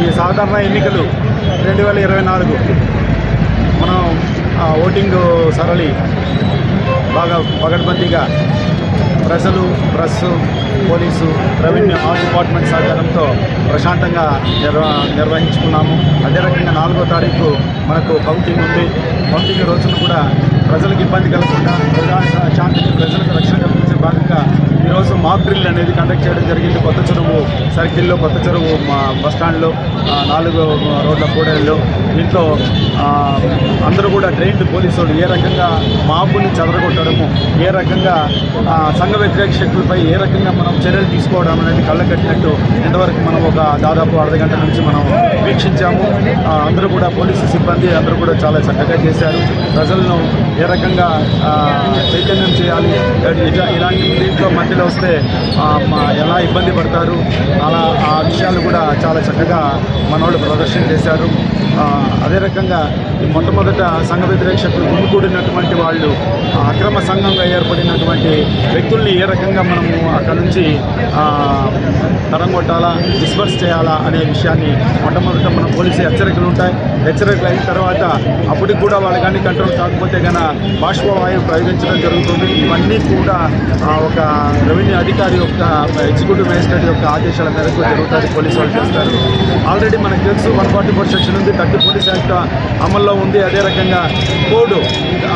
ఈ సాధారణ ఎన్నికలు 2024 మనం ఓటింగ్ సరళి బాగా పగడ్బందీగా ప్రజలు, press, police, revenue all department సహకారంతో ప్రశాంతంగా నిర్వహించుకున్నాము. అదే రకంగా 4వ తారీఖు మనకు కౌంటింగ్ ఉంది. కౌంటింగ్ రోజున కూడా ప్రజలకు ఇబ్బంది కలగకుండా శాంతికి ప్రజలకు రక్షణ కల్పించే భాగంగా ఈరోజు మాక్ డ్రిల్ అనేది కండక్ట్ చేయడం జరిగింది. కొత్త చెరువు సర్కిల్లో, కొత్త చెరువు బస్టాండ్లో, 4 రోడ్ల కూడలిలో. దీంట్లో అందరూ కూడా ట్రైన్డ్ పోలీసులు ఏ రకంగా మాపుని చెదరగొట్టడము, ఏ రకంగా సంఘ వ్యతిరేక శక్తులపై ఏ రకంగా మనం చర్యలు తీసుకోవడం అనేది కళ్ళకట్టినట్టు ఇంతవరకు మనం ఒక దాదాపు అర్ధగంట నుంచి మనం వీక్షించాము. అందరూ కూడా పోలీసు సిబ్బంది అందరూ కూడా చాలా చక్కగా చేశారు. ప్రజలను ఏ రకంగా చైతన్యం చేయాలి, ఇలాంటి దీంట్లో మధ్యలో వస్తే ఎలా ఇబ్బంది పడతారు, అలా ఆ విషయాలు కూడా చాలా చక్కగా మనోళ్ళు ప్రదర్శన చేశారు. అదే రకంగా మొట్టమొదట సంఘ వ్యతిరేక శక్తులు గుమికూడినటువంటి వాళ్ళు అక్రమ సంఘంగా ఏర్పడినటువంటి వ్యక్తుల్ని ఏ రకంగా మనము అక్కడ నుంచి తరంగొట్టాలా, డిస్పర్స్ చేయాలా అనే విషయాన్ని మొట్టమొదట మన పోలీసు హెచ్చరికలు ఉంటాయి. హెచ్చరికలు అయిన తర్వాత అప్పటికి కూడా వాళ్ళు కానీ కంట్రోల్ కాకపోతే కనుక బాష్పవాయువు ప్రయోగించడం జరుగుతుంది. ఇవన్నీ కూడా ఒక రెవెన్యూ అధికారి యొక్క ఎగ్జిక్యూటివ్ మేజిస్ట్రేట్ యొక్క ఆదేశాల మేరకు జరుగుతుంది, పోలీసు వాళ్ళు చేస్తారు. ఆల్రెడీ మనకు తెలుసు 144 సెక్షన్ ఉంది, 30 పోలీస్ యాక్ట్ అమల్లో ఉంది, అదే రకంగా కోడ్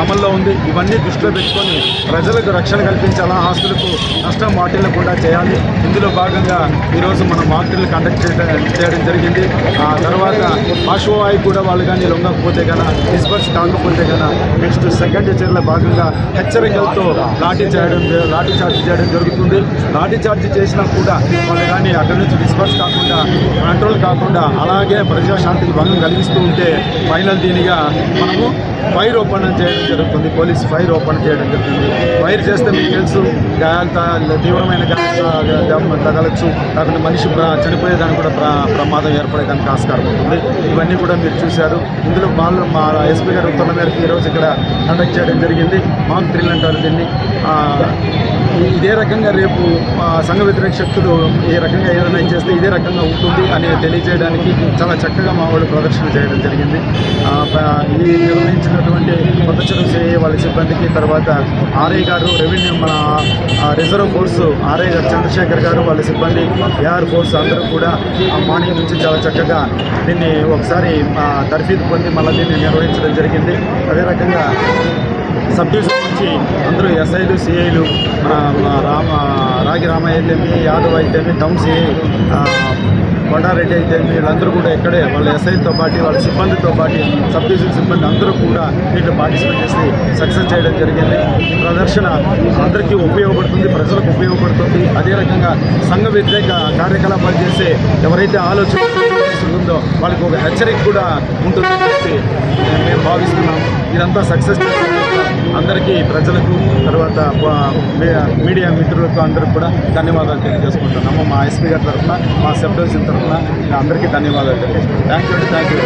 అమల్లో ఉంది. ఇవన్నీ దృష్టిలో పెట్టుకొని ప్రజలకు రక్షణ కల్పించాలా, ఆస్తులకు నష్టం వాటిల్లకుండా చేయాలి. ఇందులో భాగంగా ఈరోజు మనం మాక్ డ్రిల్ కండక్ట్ చేయడం జరిగింది. ఆ తర్వాత బాష్పవాయువు కూడా వాళ్ళు కానీ లొంగకపోతే కనుక, డిస్పర్స్ కాకపోతే కనుక నెక్స్ట్ సెకండ్ చర్యల భాగంగా హెచ్చరికలతో లాఠీ చార్జ్ చేయడం జరుగుతుంది. లాఠీ చార్జ్ చేసినా కూడా వాళ్ళు కానీ అక్కడి నుంచి డిస్పర్స్ కాకుండా, కంట్రోల్ కాకుండా అలాగే ప్రజాశాంతికి భంగం కలిగిస్తూ ఉంటే ఫైనల్ దీనిగా మనము ఫైర్ ఓపెన్ చేయడం జరుగుతుంది. పోలీస్ ఫైర్ ఓపెన్ చేయడం జరుగుతుంది. ఫైర్ చేస్తే మీకు తెలుసు గాయాలు, తీవ్రమైన గాయాలు తగలచ్చు, లేకపోతే మనిషి చనిపోయేదానికి కూడా ప్రమాదం ఏర్పడేదానికి ఆస్కారం ఉంటుంది. ఇవన్నీ కూడా మీరు చూశారు. ఇందులో వాళ్ళు మా ఎస్పీ గారి ఉత్తర్వుల మేరకు ఈరోజు ఇక్కడ కండక్ట్ చేయడం జరిగింది. మాక్ డ్రిల్ అంటారు దీన్ని. ఇదే రకంగా రేపు సంఘ వ్యతిరేక శక్తులు ఏ రకంగా ఏదైనా చేస్తే ఇదే రకంగా ఉంటుంది అని తెలియజేయడానికి చాలా చక్కగా మా వాళ్ళు ప్రదర్శన చేయడం జరిగింది. ఈ నిర్వహించినటువంటి కొత్త చెరువు సిఐ వాళ్ళ సిబ్బందికి, తర్వాత ఆర్ఐ గారు, రెవెన్యూ మన రిజర్వ్ ఫోర్సు ఆర్ఐ గారు చంద్రశేఖర్ గారు వాళ్ళ సిబ్బంది, ఏఆర్ ఫోర్స్ అందరూ కూడా మార్నింగ్ నుంచి చాలా చక్కగా దీన్ని ఒకసారి తర్ఫీదు పొంది మళ్ళీ దీన్ని నిర్వహించడం జరిగింది. అదే రకంగా సబ్ డివిజన్ నుంచి అందరూ ఎస్ఐలు, సిఐలు, రాగి రామయ్య అయితేమి, యాదవ్ అయితేమి, టౌన్ సిఐ కొండారెడ్డి అయితే వీళ్ళందరూ కూడా ఇక్కడే వాళ్ళ ఎస్ఐతో పాటు వాళ్ళ సిబ్బందితో పాటు సబ్ డివిజన్ సిబ్బంది అందరూ కూడా దీంట్లో పార్టిసిపేట్ చేసి సక్సెస్ చేయడం జరిగింది. ఈ ప్రదర్శన అందరికీ ఉపయోగపడుతుంది, ప్రజలకు ఉపయోగపడుతుంది. అదే రకంగా సంఘ వ్యతిరేక కార్యకలాపాలు చేసే ఎవరైతే ఆలోచన ఉందో వాళ్ళకి ఒక హెచ్చరిక కూడా ఉంటుందని చెప్పి మేము భావిస్తున్నాం. ఇదంతా సక్సెస్ చేసిన అందరికీ, ప్రజలకు, తర్వాత మీడియా మిత్రులకు అందరికీ కూడా ధన్యవాదాలు తెలియజేసుకుంటున్నాము. మా ఎస్పీ గారి తరఫున, మా సబ్ డివిజన్ తరఫున అందరికీ ధన్యవాదాలు తెలియజేసుకుంటాం. Thank you.